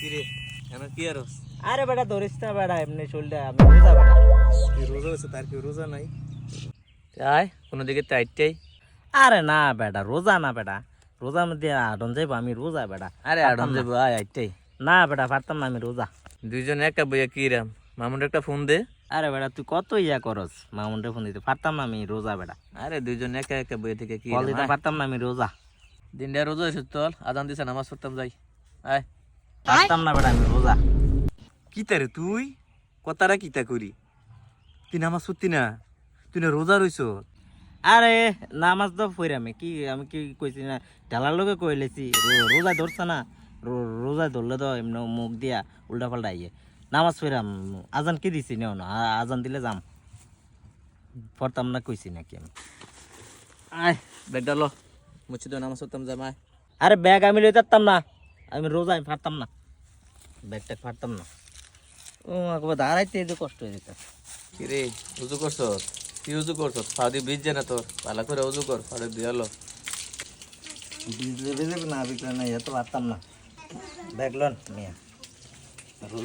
কিরে কেন কি আর আরে বেটা ধরিস না বেটা, এমনি চলতে আমি রোজা বেটা। রোজা হচ্ছে তার কি রোজা নাই? আয় কোনো দিকে টাইটটাই। আরে না বেটা, রোজা না বেটা, রোজার মধ্যে আডন যাইবো, আমি রোজা বেটা। আরে পারতাম আডন না। যাবো, আয় আইটাই। না বেটা পারতাম না, আমি রোজা। দুইজন একটা বইয়া কি রাম, মামুন একটা ফোন দে। আরে বেটা তুই কত ইয়া করস, মামুনটা ফোন দিতে পারতাম না, আমি রোজা বেটা। আরে দুইজন একা একা বইয়া থেকে কি কল রাম, দিতে আয়। পারতাম না, আমি রোজা। দিনটা রোজা হয়েছে, চল আজান দিছে নামাজ পড়তাম যাই। আয়। পারতাম না বেটা, আমি রোজা। কিতা রে তুই কথাটা কিতা করি? তুই নামাজ পড়তি না, তুই না রোজা রইছ। আরে নামাজ তো পড়ামি কি, আমি কি কইছি না, ঢালার লোকে কই লেছি রোজা ধরছে না, রোজা ধরলে তো এমনি মুখ দিয়া উল্টা পাল্টা ইয়ে নামাজ পড়াম। আজান কি দিছি না, আজান দিলে যাম, পড়তাম না কইছি নাকি আমি। আয় ব্যাগটা লো, মুছি তো নামাজ পড়তাম যাম। আয়। আরে ব্যাগ আমি লইতে পারতাম না, আমি রোজা, আমি পারতাম না, ব্যাগটা পারতাম না। ও একবার দাঁড়াইতে এই যে কষ্ট হয়ে যেত। কিরে উজু করছ? কি উজু করছ? ফাউদি বীজ না তোর, ভালো করে উজু কর, ফাউদি দিয়ালো। ভিজলে ভিজে না ভিজলে না, এত পারতাম না। ব্যাগ লন মিয়া।